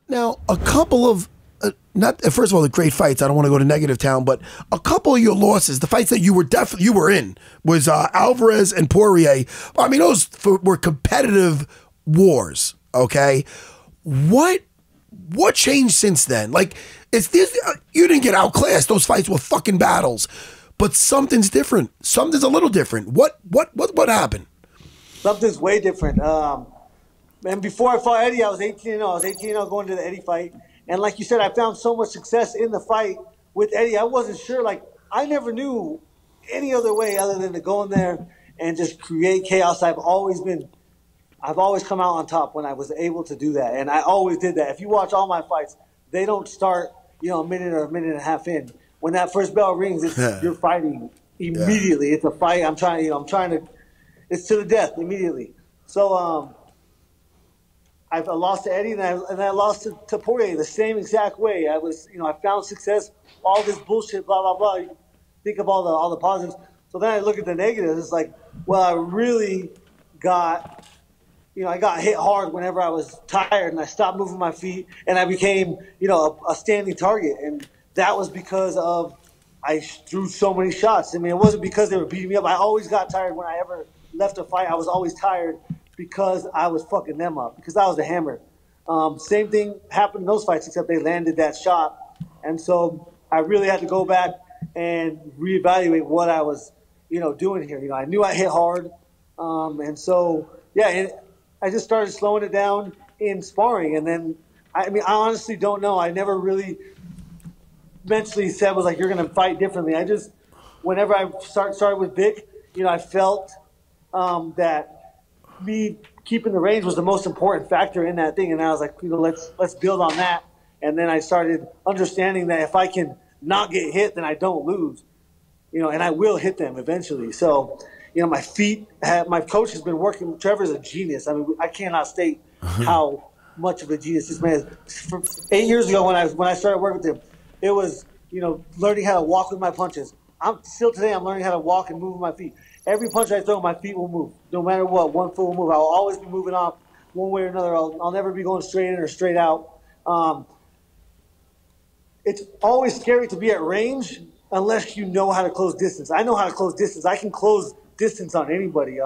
Now, a couple of not first of all, the great fights. I don't want to go to negative town, but a couple of your losses, the fights that you were in, was Alvarez and Poirier. I mean, were competitive wars. Okay, what changed since then? Like, it's this. You didn't get outclassed. Those fights were fucking battles, but something's different. Something's a little different. What happened? Something's way different. And before I fought Eddie, I was 18-0. I was 18-0 going to the Eddie fight. And like you said, I found so much success in the fight with Eddie. I wasn't sure. Like, I never knew any other way other than to go in there and just create chaos. I've always come out on top when I was able to do that. And I always did that. If you watch all my fights, they don't start, a minute or a minute and a half in. When that first bell rings, you're fighting immediately. Yeah. It's a fight. It's to the death immediately. So, I lost to Eddie, and I lost to Poirier the same exact way. I found success, all this bullshit, blah, blah, blah. You think of all the positives. So then I look at the negatives. It's like, well, I really got, I got hit hard whenever I was tired, and I stopped moving my feet, and I became, a standing target. And that was because I threw so many shots. I mean, it wasn't because they were beating me up. I always got tired when I ever left a fight. I was always tired because I was fucking them up, because I was a hammer. Same thing happened in those fights, except they landed that shot. And so I really had to go back and reevaluate what I was, doing here. I knew I hit hard. And so, I just started slowing it down in sparring. And then, I honestly don't know. I never really mentally said, was like, you're going to fight differently. Whenever I started with Vic, I felt that me keeping the range was the most important factor in that thing, and I was like, let's build on that. And then I started understanding that if I can not get hit, then I don't lose, and I will hit them eventually. So, my feet. My coach has been working. Trevor's a genius. I mean, I cannot state how much of a genius this man is. 8 years ago, when I started working with him, it was learning how to walk with my punches. I'm learning how to walk and move with my feet. Every punch I throw, my feet will move. No matter what, one foot will move. I'll always be moving off one way or another. I'll never be going straight in or straight out. It's always scary to be at range unless you know how to close distance. I know how to close distance. I can close distance on anybody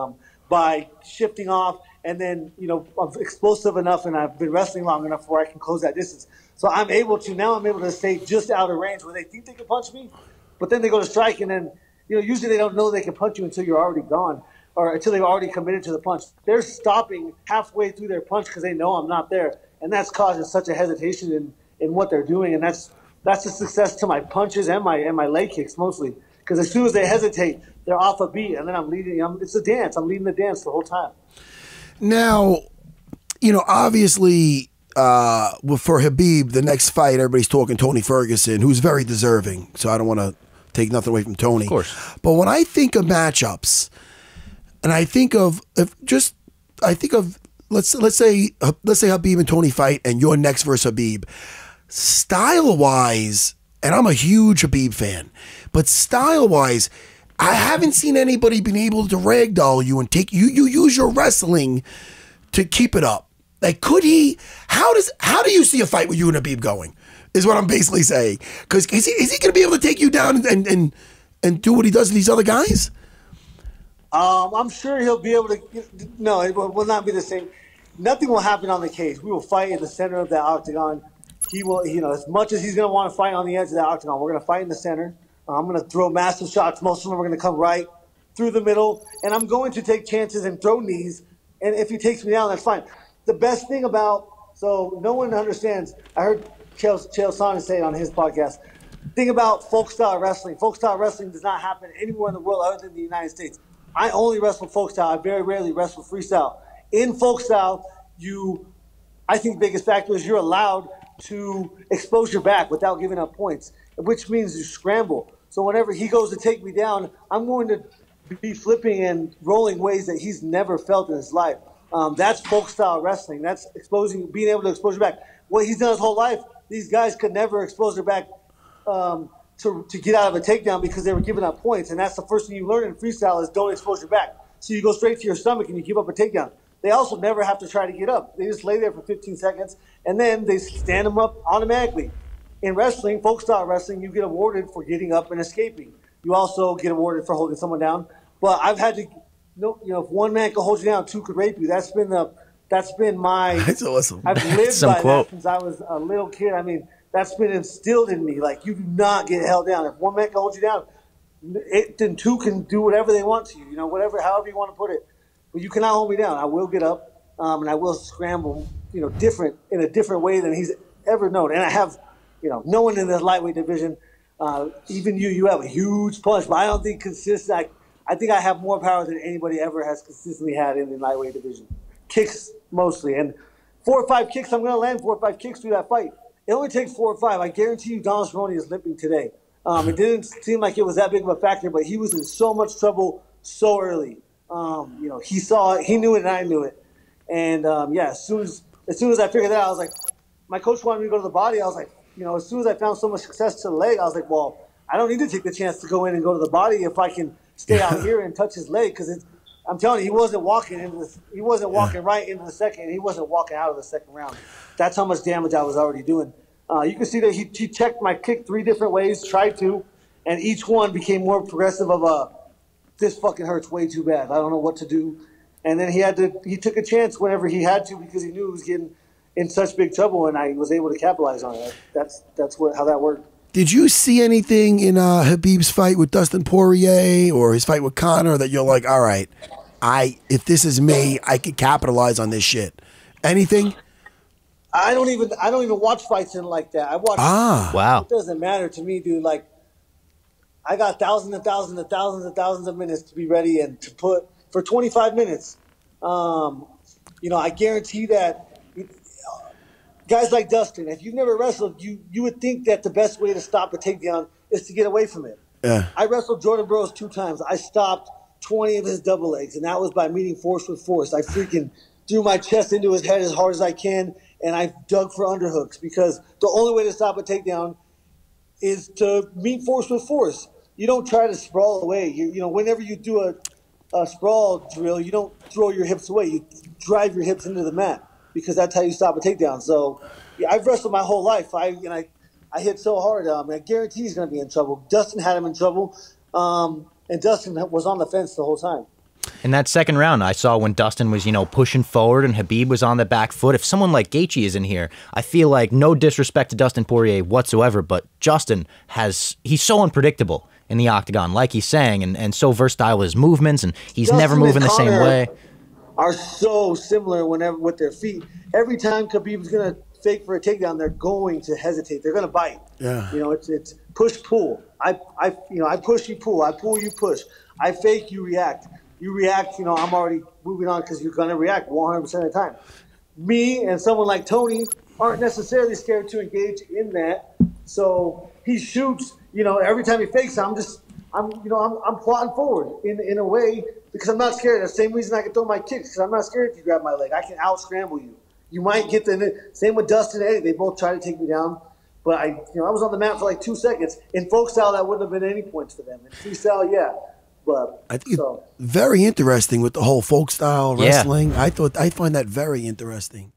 by shifting off. And then, I'm explosive enough and I've been wrestling long enough where I can close that distance. So I'm able to stay just out of range where they think they can punch me, but then they go to strike and then, usually they don't know they can punch you until you're already gone or until they've already committed to the punch. They're stopping halfway through their punch because they know I'm not there. And that's causing such a hesitation in what they're doing. And that's a success to my punches and my leg kicks mostly. Because as soon as they hesitate, they're off a beat. And then I'm leading. It's a dance. I'm leading the dance the whole time. Now, obviously, for Khabib, the next fight, everybody's talking Tony Ferguson, who's very deserving. So I don't want to take nothing away from Tony. Of course. But when I think of matchups, and I think of let's say Khabib and Tony fight, and you're next versus Khabib, style wise, and I'm a huge Khabib fan, but style wise, I haven't seen anybody been able to ragdoll you and take you use your wrestling to keep it up. Like, could he? How do you see a fight with you and Khabib going? Is what I'm basically saying. Because is he going to be able to take you down and do what he does to these other guys? I'm sure he'll be able to. No, it will not be the same. Nothing will happen on the cage. We will fight in the center of the octagon. He will, as much as he's going to want to fight on the edge of the octagon, we're going to fight in the center. I'm going to throw massive shots. Most of them are going to come right through the middle. And I'm going to take chances and throw knees. And if he takes me down, that's fine. The best thing so no one understands. I heard Chael Sonnen say it on his podcast. Thing about folk style wrestling. Folk style wrestling does not happen anywhere in the world other than the United States. I only wrestle folk style. I very rarely wrestle freestyle. In folk style, I think the biggest factor is you're allowed to expose your back without giving up points, which means you scramble. So whenever he goes to take me down, I'm going to be flipping and rolling ways that he's never felt in his life. That's folk style wrestling. That's being able to expose your back. What he's done his whole life, these guys could never expose their back to get out of a takedown because they were giving up points. And that's the first thing you learn in freestyle is don't expose your back. So you go straight to your stomach and you keep up a takedown. they also never have to try to get up. They just lay there for 15 seconds, and then they stand them up automatically. In wrestling, folk style wrestling, you get awarded for getting up and escaping. You also get awarded for holding someone down. But I've had to, if one man can hold you down, two could rape you. That's been my. That's awesome. I've lived by quote. that since I was a little kid. I mean, that's been instilled in me. Like, you do not get held down. If one man can hold you down, then two can do whatever they want to you. However you want to put it. But you cannot hold me down. I will get up, and I will scramble, in a different way than he's ever known. And I have, no one in this lightweight division. Even you have a huge punch, but I don't think consistent. I think I have more power than anybody ever has consistently had in the lightweight division. Kicks mostly, and 4 or 5 kicks. I'm going to land 4 or 5 kicks through that fight. It only takes 4 or 5. I guarantee you, Donald Cerrone is limping today. It didn't seem like it was that big of a factor, but he was in so much trouble so early. He saw it, he knew it, and I knew it. And as soon as I figured that out, I was like, my coach wanted me to go to the body. I was like, as soon as I found so much success to the leg, I was like, well, I don't need to take the chance to go in and go to the body if I can stay out here and touch his leg, because I'm telling you, he wasn't walking right into the second, and he wasn't walking out of the second round. That's how much damage I was already doing. You can see that he checked my kick 3 different ways, tried to, and each one became more progressive of this fucking hurts way too bad. I don't know what to do. And then he took a chance whenever he had to, because he knew he was getting in such big trouble, and I was able to capitalize on it. That's how that worked. Did you see anything in Khabib's fight with Dustin Poirier or his fight with Conor that you're like, all right, if this is me, I could capitalize on this shit? Anything? I don't even watch fights in like that. I watch. Wow. It doesn't matter to me, dude. Like, I got thousands and thousands and thousands and thousands of minutes to be ready and to put for 25 minutes. I guarantee that guys like Dustin, if you've never wrestled, you would think that the best way to stop a takedown is to get away from it. Yeah. I wrestled Jordan Burroughs 2 times. I stopped 20 of his double legs, and that was by meeting force with force. I freaking threw my chest into his head as hard as I can, and I dug for underhooks, because the only way to stop a takedown is to meet force with force. You don't try to sprawl away. Whenever you do a sprawl drill, you don't throw your hips away. You drive your hips into the mat, because that's how you stop a takedown. So, yeah, I've wrestled my whole life. I hit so hard. I guarantee he's going to be in trouble. Dustin had him in trouble, and Dustin was on the fence the whole time. In that second round, I saw when Dustin was, pushing forward and Khabib was on the back foot. If someone like Gaethje is in here, I feel like, no disrespect to Dustin Poirier whatsoever, but Justin he's so unpredictable in the octagon, like he's saying, and so versatile with his movements, and he's never moving the same way. Are so similar whenever with their feet. Every time Khabib's going to fake for a takedown, they're going to hesitate. They're going to bite. Yeah. It's push pull. I push, you pull. I pull, you push. I fake, you react. You react. I'm already moving on, because you're going to react 100% of the time. Me and someone like Tony aren't necessarily scared to engage in that. So he shoots. Every time he fakes, I'm plotting forward in a way, because I'm not scared. The same reason I can throw my kicks, because I'm not scared if you grab my leg. I can out-scramble you. You might get same with Dustin and Eddie. They both try to take me down. But I was on the mat for like 2 seconds. In folk style, that wouldn't have been any points for them. In freestyle, yeah. But I think it's very interesting with the whole folk style wrestling. I find that very interesting.